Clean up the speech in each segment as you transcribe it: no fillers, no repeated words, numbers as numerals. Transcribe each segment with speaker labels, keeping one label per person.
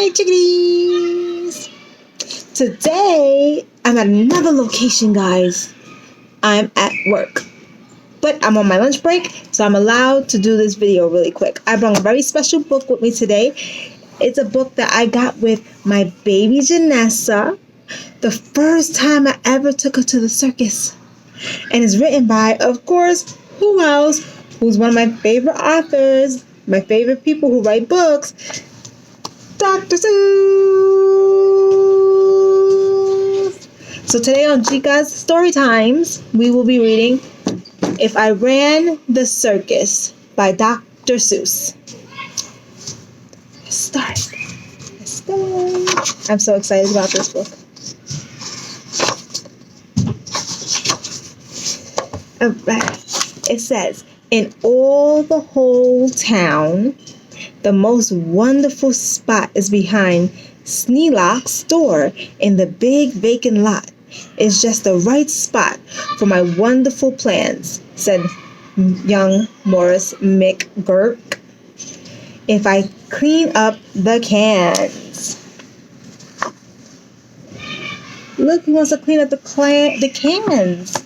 Speaker 1: Hi, chickadees! Today, I'm at another location, guys. I'm at work. But I'm on my lunch break, so I'm allowed to do this video really quick. I brought a very special book with me today. It's a book that I got with my baby Janessa the first time I ever took her to the circus. And it's written by, of course, who else? Who's one of my favorite authors, my favorite people who write books, Dr. Seuss. So today on Chica's Story Times, we will be reading If I Ran the Circus by Dr. Seuss. Let's start. I'm so excited about this book. Alright. It says, in all the whole town, the most wonderful spot is behind Sneelock's store in the big vacant lot. It's just the right spot for my wonderful plans, said young Morris McGurk. If I clean up the cans. Look, he wants to clean up the cans.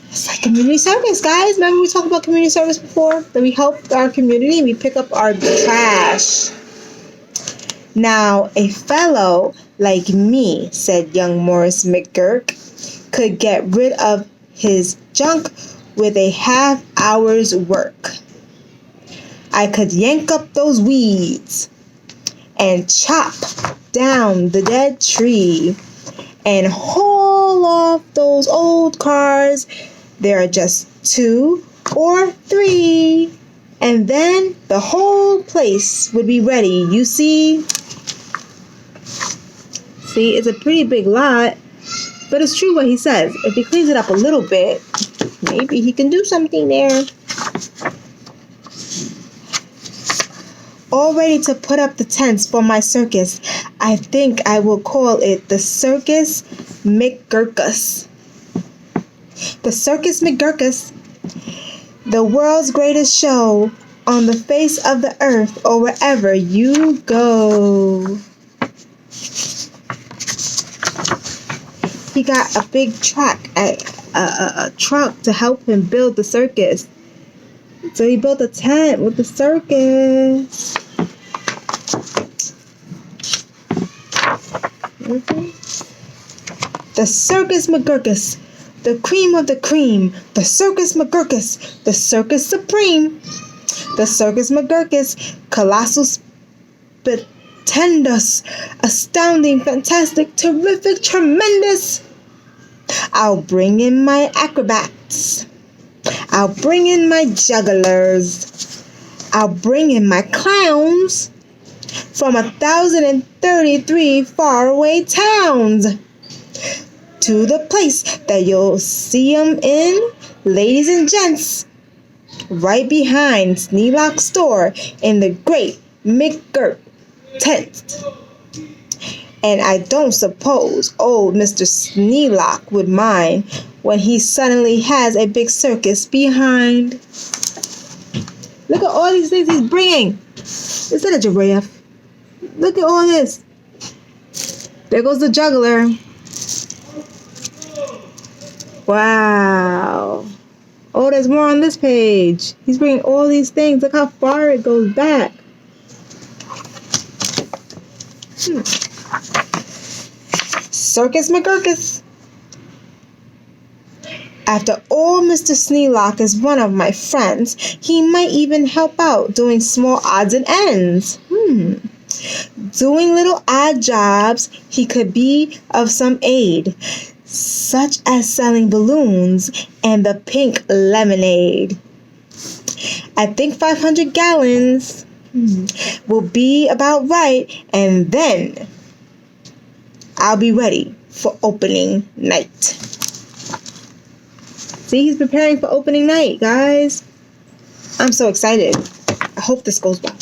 Speaker 1: It's like community service, guys. Remember we talked about community service before? That we help our community and we pick up our trash. Now, a fellow like me, said young Morris McGurk, could get rid of his junk with a half hour's work. I could yank up those weeds and chop down the dead tree and haul off those old cars. There are just 2 or 3, and then the whole place would be ready. You see, it's a pretty big lot, but it's true what he says. If he cleans it up a little bit, maybe he can do something there. All ready to put up the tents for my circus. I think I will call it the Circus McGurkus. The Circus McGurkus, the world's greatest show on the face of the earth or wherever you go. He got a big truck to help him build the circus. So he built a tent with the circus. The Circus McGurkus, the cream of the cream, the Circus McGurkus, the Circus Supreme, the Circus McGurkus, colossal, stupendous, astounding, fantastic, terrific, tremendous. I'll bring in my acrobats. I'll bring in my jugglers. I'll bring in my clowns from 1,033 faraway towns to the place that you'll see 'em in, ladies and gents, right behind Sneelock's store in the great McGurk tent. And I don't suppose old Mr. Sneelock would mind when he suddenly has a big circus behind. Look at all these things he's bringing. Is that a giraffe? Look at all this. There goes the juggler. Wow. Oh, there's more on this page. He's bringing all these things. Look how far it goes back. Circus McGurkus. After all, Mr. Sneelock is one of my friends. He might even help out doing small odds and ends. Doing little odd jobs, he could be of some aid, such as selling balloons and the pink lemonade. I think 500 gallons will be about right, and then I'll be ready for opening night. See, he's preparing for opening night, guys. I'm so excited. I hope this goes well.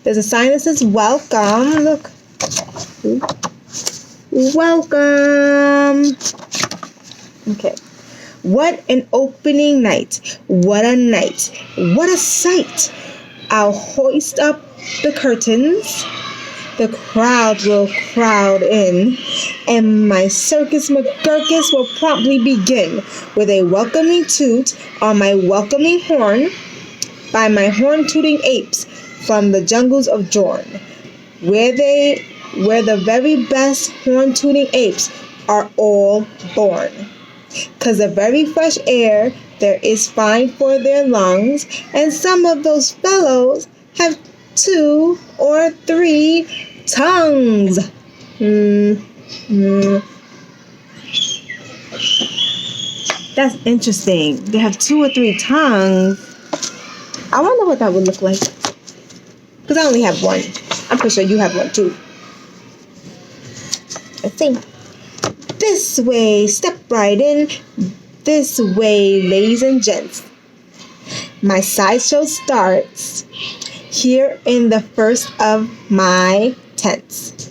Speaker 1: There's a sign that says welcome. Look. Welcome. Okay. What an opening night. What a night. What a sight. I'll hoist up the curtains. The crowd will crowd in, and my circus McGurkus will promptly begin with a welcoming toot on my welcoming horn by my horn-tooting apes from the jungles of Jorn, where the very best horn-tooting apes are all born. 'Cause the very fresh air there is fine for their lungs, and some of those fellows have 2 or 3 tongues. That's interesting. They have 2 or 3 tongues. I wonder what that would look like. Because I only have one. I'm pretty sure you have one too. Let's see. This way, step right in. This way, ladies and gents. My sideshow starts here in the first of my tents.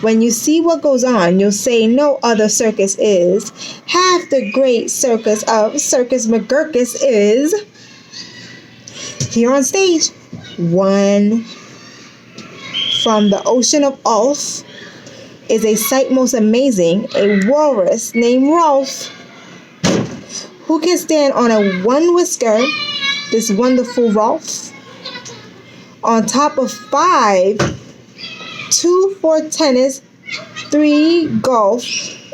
Speaker 1: When you see what goes on, you'll say no other circus is. Half the great circus of Circus McGurkus is here on stage. One from the ocean of Ulf is a sight most amazing, a walrus named Rolf, who can stand on a one whisker, this wonderful Rolf, on top of 5, 2 for tennis, 3 golf.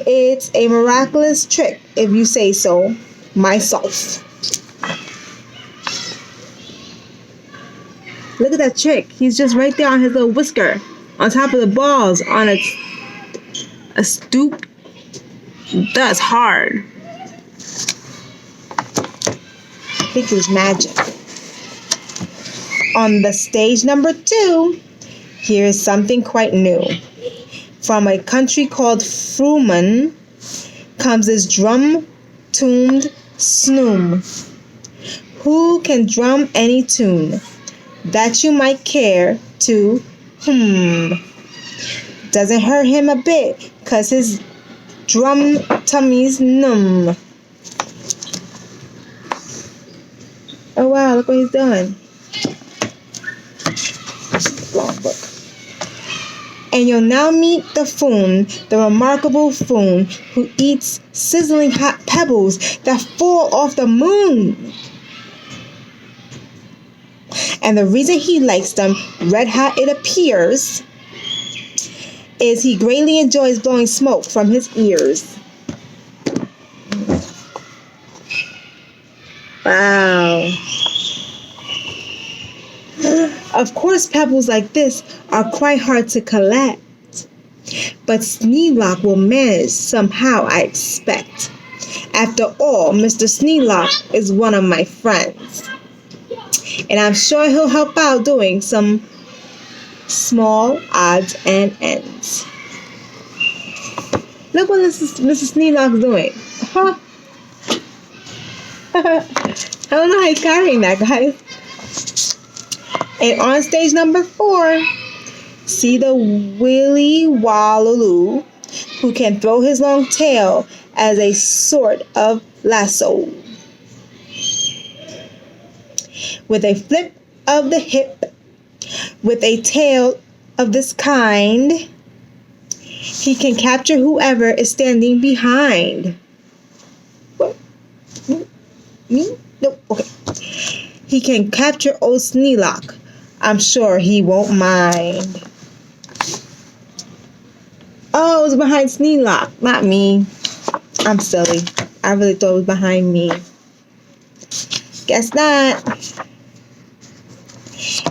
Speaker 1: It's a miraculous trick, if you say so myself. Look at that trick. He's just right there on his little whisker, on top of the balls, on a stoop. That's hard. I think it was magic. On the stage number 2, here is something quite new. From a country called Fruman comes this drum-tuned snoom. Who can drum any tune that you might care to Doesn't hurt him a bit, 'cause his drum tummy's numb. Oh wow, look what he's doing. Long book. And you'll now meet the Foon, the remarkable Foon, who eats sizzling hot pebbles that fall off the moon. And the reason he likes them red hot, it appears, is he greatly enjoys blowing smoke from his ears. Wow. Of course, pebbles like this are quite hard to collect, but Sneelock will manage somehow, I expect. After all, Mr. Sneelock is one of my friends, and I'm sure he'll help out doing some small odds and ends. Look what Mr. Sneelock's doing. Huh? I don't know how he's carrying that, guys. And on stage number 4, see the Willy Wallaloo, who can throw his long tail as a sort of lasso. With a flip of the hip, with a tail of this kind, he can capture whoever is standing behind. What? Me? No. Okay. He can capture old Sneelock. I'm sure he won't mind. Oh, it was behind Sneelock, not me. I'm silly. I really thought it was behind me. Guess not.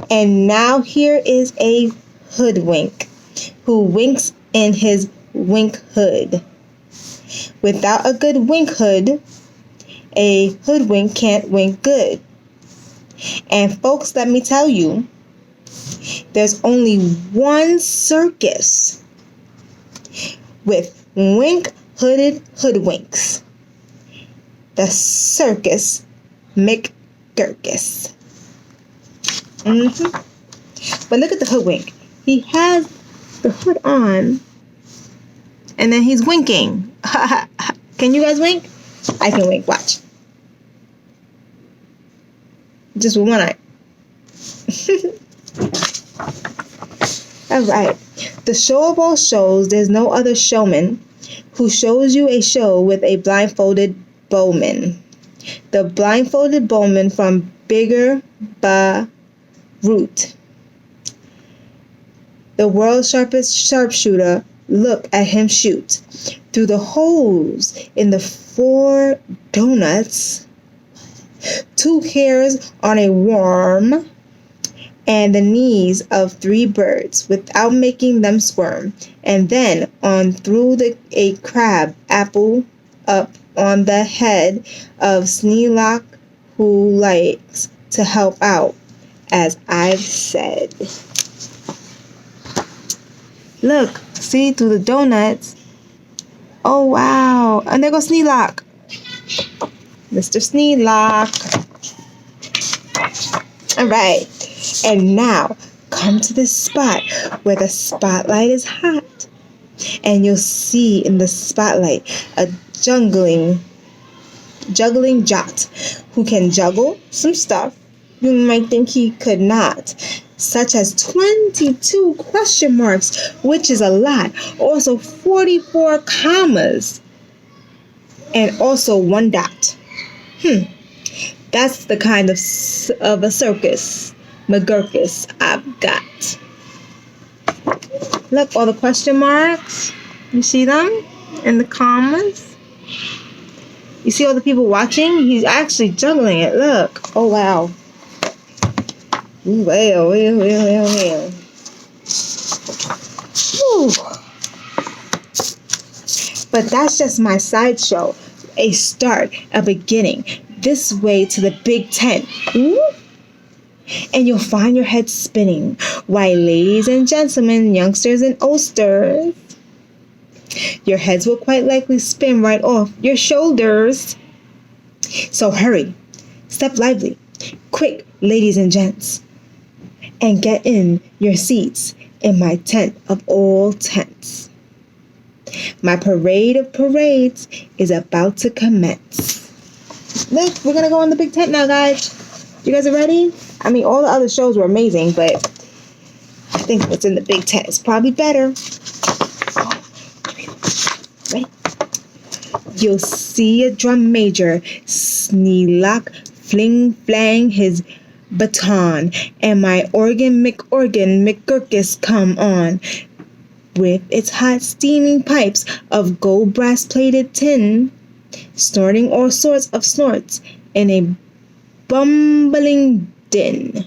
Speaker 1: And now here is a hoodwink who winks in his wink hood. Without a good wink hood, a hoodwink can't wink good. And folks, let me tell you, there's only one circus with wink-hooded hoodwinks. The Circus McGurkus. But look at the hoodwink. He has the hood on, and then he's winking. Can you guys wink? I can wink. Watch. Just with one eye. All right. The show of all shows, there's no other showman who shows you a show with a blindfolded bowman. The blindfolded bowman from Bigger Root. The world's sharpest sharpshooter, look at him shoot. Through the holes in the 4 donuts, 2 hairs on a worm, and the knees of 3 birds without making them squirm, and then on through a crab apple up on the head of Sneelock, who likes to help out, as I've said. Look, see, through the donuts. Oh, wow. And there goes Sneelock. Mr. Sneelock. All right. And now, come to this spot where the spotlight is hot. And you'll see in the spotlight a juggling jot who can juggle some stuff you might think he could not, such as 22 question marks, which is a lot, also 44 commas, and also 1 dot. That's the kind of a circus McGurkus I've got. Look, all the question marks. You see them in the commas? You see all the people watching? He's actually juggling it. Look. Oh, wow. Well. Whew. But that's just my sideshow. A start, a beginning. This way to the big tent. And you'll find your head spinning. Why, ladies and gentlemen, youngsters and oldsters, your heads will quite likely spin right off your shoulders. So hurry, step lively, quick, ladies and gents, and get in your seats in my tent of all tents. My parade of parades is about to commence. Look, we're going to go in the big tent now, guys. You guys are ready? I mean, all the other shows were amazing, but I think what's in the big tent is probably better. Ready? You'll see a drum major, Sneelock, fling his baton, and my organ McGurkus come on, with its hot steaming pipes of gold brass-plated tin, snorting all sorts of snorts in a bumbling din.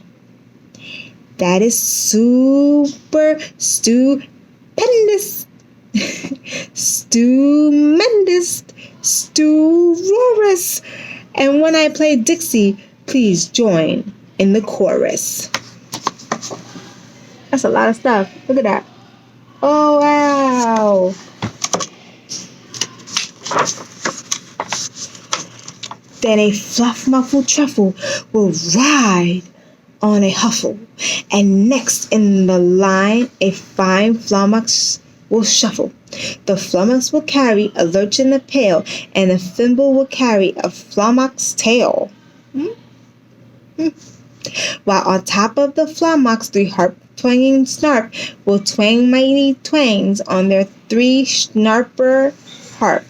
Speaker 1: That is super stupendous, stupendous, stupendous. And when I play Dixie, please join in the chorus. That's a lot of stuff. Look at that. Oh, wow. Then a fluff muffled truffle will ride on a huffle, and next in the line a fine flummox will shuffle. The flummox will carry a lurch in the pail, and the thimble will carry a flummox tail. While on top of the flummox 3 harp-twanging snarp will twang mighty twangs on their 3 snarper harp,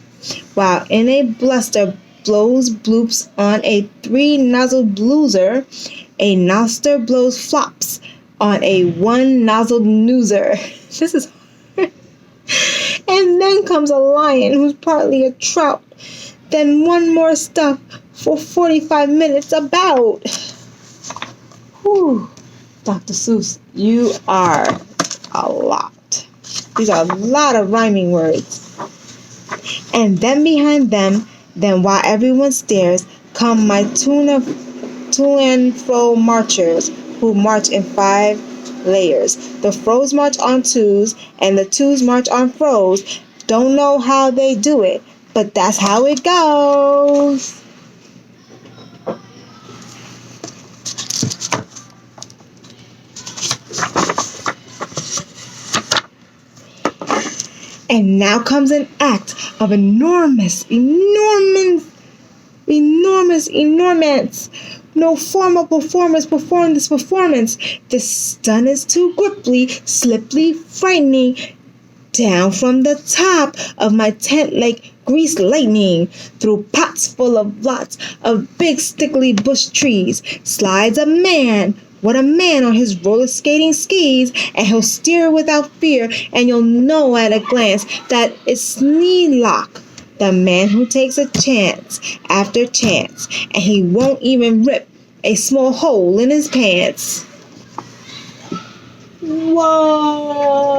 Speaker 1: while in a bluster blows bloops on a 3-nozzled blueser, a noster blows flops on a 1-nozzled noozer. This is hard. And then comes a lion who's partly a trout. Then one more stuff for 45 minutes about. Whew. Dr. Seuss, you are a lot. These are a lot of rhyming words. And then behind them, then while everyone stares, come my to and fro marchers, who march in 5 layers. The fros march on 2s, and the 2s march on fros. Don't know how they do it, but that's how it goes. And now comes an act of enormous enormous. No formal performers perform this performance. This stunt is too gripply, slippery, frightening. Down from the top of my tent like greased lightning, through pots full of lots of big stickly bush trees, slides a man. What a man on his roller skating skis, and he'll steer without fear, and you'll know at a glance that it's Sneelock, the man who takes a chance after chance, and he won't even rip a small hole in his pants. Whoa!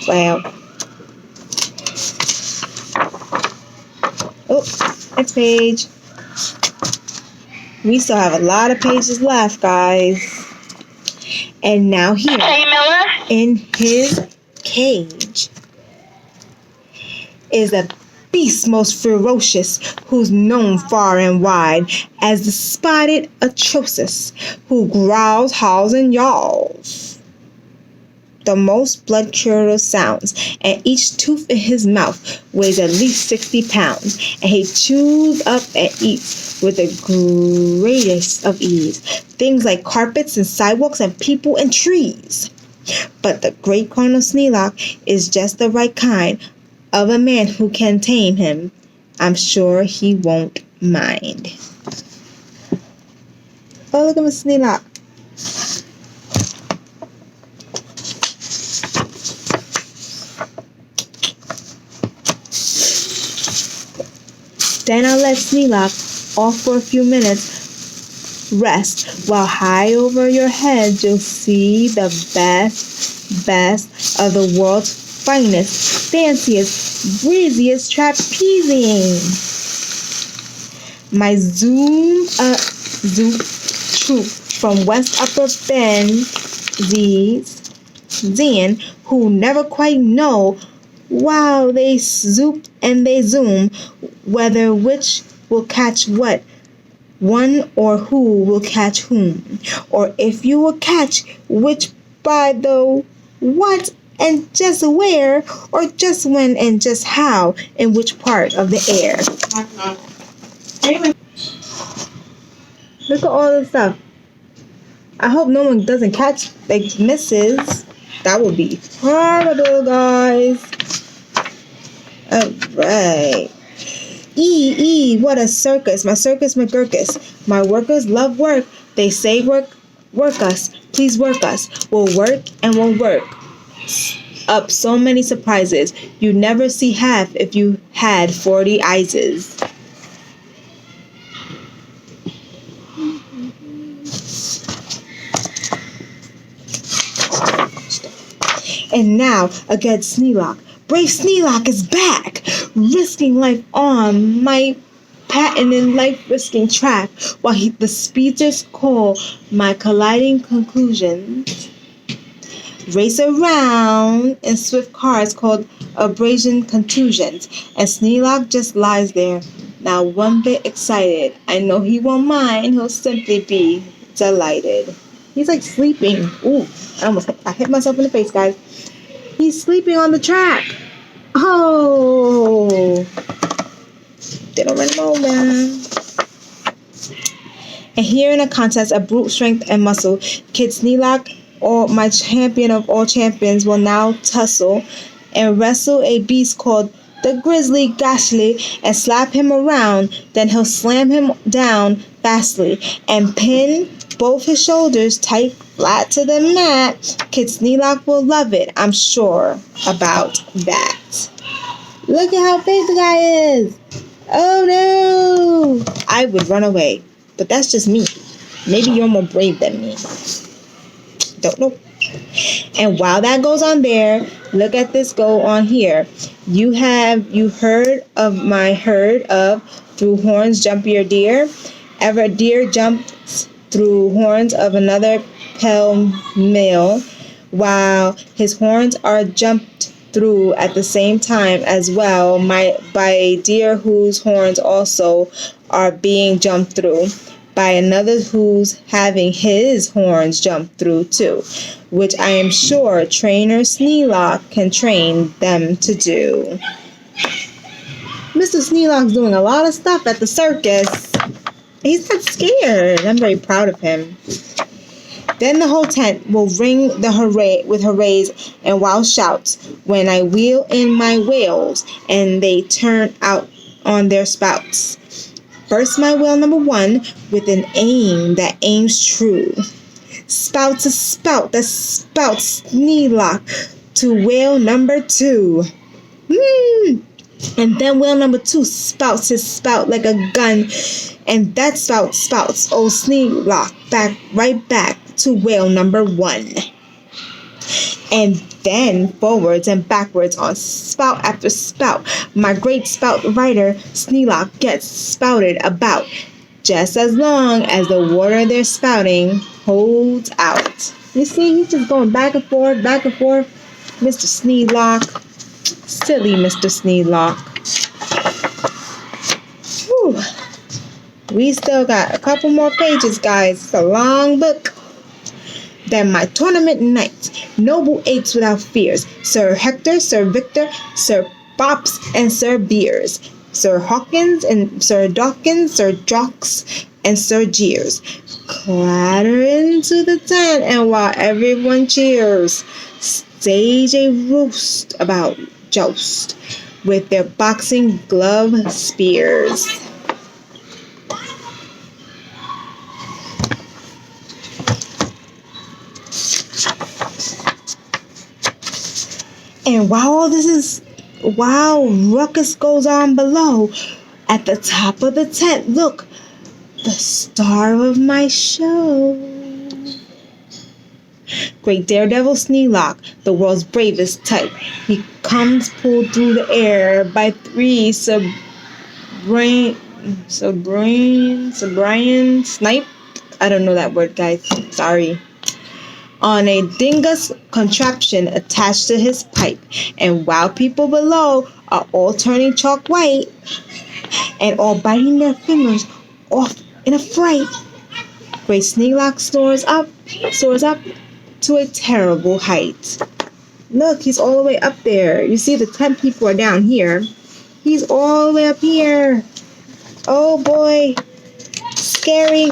Speaker 1: Wow. Oh, next page. We still have a lot of pages left, guys. And now here, in his cage, is a beast most ferocious, who's known far and wide as the spotted atrocious, who growls, howls, and yawls the most blood-curdling sounds, and each tooth in his mouth weighs at least 60 pounds, and he chews up and eats with the greatest of ease things like carpets and sidewalks and people and trees. But the great Colonel Sneelock is just the right kind of a man who can tame him. I'm sure he won't mind. Oh, look at Miss Sneelock. Then I'll let Sneelock off for a few minutes rest, while high over your head you'll see the best of the world's finest, fanciest, breeziest trapezing. My zoom troop from West Upper Bend, Zen, who never quite know. Wow, they zoop and they zoom, whether which will catch what, one or who will catch whom, or if you will catch which by the what and just where, or just when and just how, in which part of the air. Look at all this stuff. I hope no one doesn't catch, like, misses. That would be horrible, guys. Alright. What a circus. My circus McGurkus. My workers love work. They say work us. Please work us. We'll work and we'll work up so many surprises. You'd never see half if you had 40 eyes. And now, against Sneelock. Brave Sneelock is back, risking life on my patented life-risking track, while the speedsters call my colliding conclusions. Race around in swift cars called abrasion contusions, and Sneelock just lies there, not one bit excited. I know he won't mind, he'll simply be delighted. He's like sleeping. Ooh, I hit myself in the face, guys. He's sleeping on the track. Oh, they don't run him over. And here in a contest of brute strength and muscle, Kid Sneelock, or my champion of all champions, will now tussle and wrestle a beast called the Grizzly Gashly and slap him around. Then he'll slam him down fastly and pin both his shoulders tight flat to the mat. Kid Sneelock will love it, I'm sure about that. Look at how big the guy is. Oh no! I would run away, but that's just me. Maybe you're more brave than me. Don't know. And while that goes on there, look at this go on here. You heard of my herd of through horns jumpier deer? Ever a deer jumps through horns of another pell-mell, while his horns are jumped through at the same time as well by a deer whose horns also are being jumped through by another who's having his horns jumped through too, which I am sure trainer Sneelock can train them to do. Mr. Sneelock's doing a lot of stuff at the circus. He's not scared. I'm very proud of him. Then the whole tent will ring the hooray with hoorays and wild shouts when I wheel in my wheels and they turn out on their spouts. First my wheel number 1 with an aim that aims true. Spout to spout that spouts Sneelock to whale number 2. And then whale number 2 spouts his spout like a gun, and that spout spouts old Sneelock right back to whale number 1. And then forwards and backwards on spout after spout, my great spout rider Sneelock gets spouted about, just as long as the water they're spouting holds out. You see, he's just going back and forth, Mr. Sneelock. Silly Mr. Sneelock. Whew. We still got a couple more pages, guys. It's a long book. Then my tournament knights, noble apes without fears, Sir Hector, Sir Victor, Sir Bops, and Sir Beers, Sir Hawkins and Sir Dawkins, Sir Jocks, and Sir Jeers, clatter into the tent, and while everyone cheers, stage a roast about joust with their boxing glove spears. And while ruckus goes on below, at the top of the tent, look, the star of my show. Great Daredevil Sneelock, the world's bravest type. He comes pulled through the air by 3 Sir Brian Snipe. I don't know that word, guys. Sorry. On a dingus contraption attached to his pipe, and while people below are all turning chalk white and all biting their fingers off in a fright, Great Sneelock soars up to a terrible height. Look, he's all the way up there. You see the 10 people are down here. He's all the way up here. Oh boy, scary.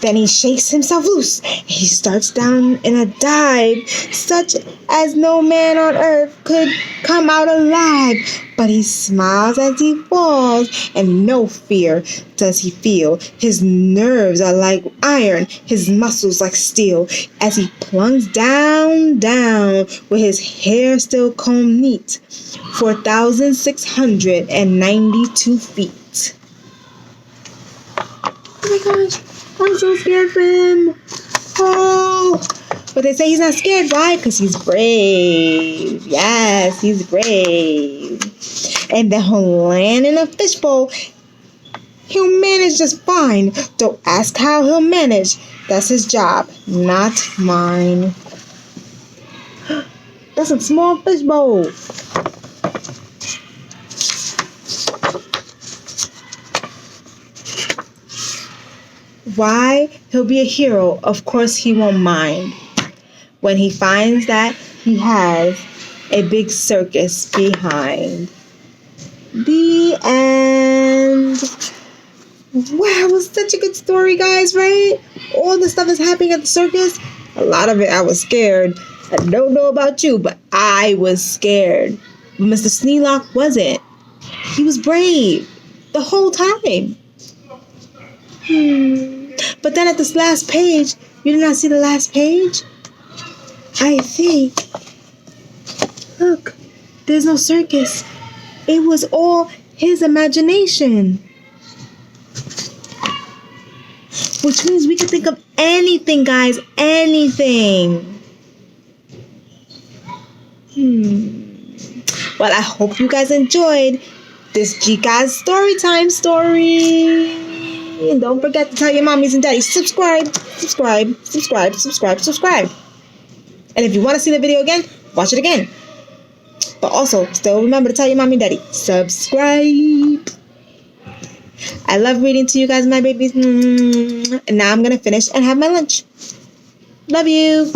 Speaker 1: Then he shakes himself loose. He starts down in a dive, such as no man on earth could come out alive. But he smiles as he falls, and no fear does he feel. His nerves are like iron, his muscles like steel, as he plunges down, with his hair still combed neat, 4,692 feet. Oh my gosh. I'm so scared for him. Oh. But they say he's not scared. Why? Because he's brave. Yes, he's brave. And then he'll land in a fishbowl. He'll manage just fine. Don't ask how he'll manage. That's his job, not mine. That's a small fishbowl. Why? He'll be a hero. Of course he won't mind when he finds that he has a big circus behind. The end. Wow, it was such a good story, guys, right? All the stuff is happening at the circus. A lot of it I was scared. I don't know about you, but I was scared. But Mr. Sneelock wasn't. He was brave the whole time. But then at this last page, you did not see the last page? I think. Look, there's no circus. It was all his imagination. Which means we can think of anything, guys. Anything. Well, I hope you guys enjoyed this Chica's Storytime story. And don't forget to tell your mommies and daddies, subscribe. And if you want to see the video again, watch it again. But also, still remember to tell your mommy and daddy, subscribe. I love reading to you guys, my babies. And now I'm going to finish and have my lunch. Love you.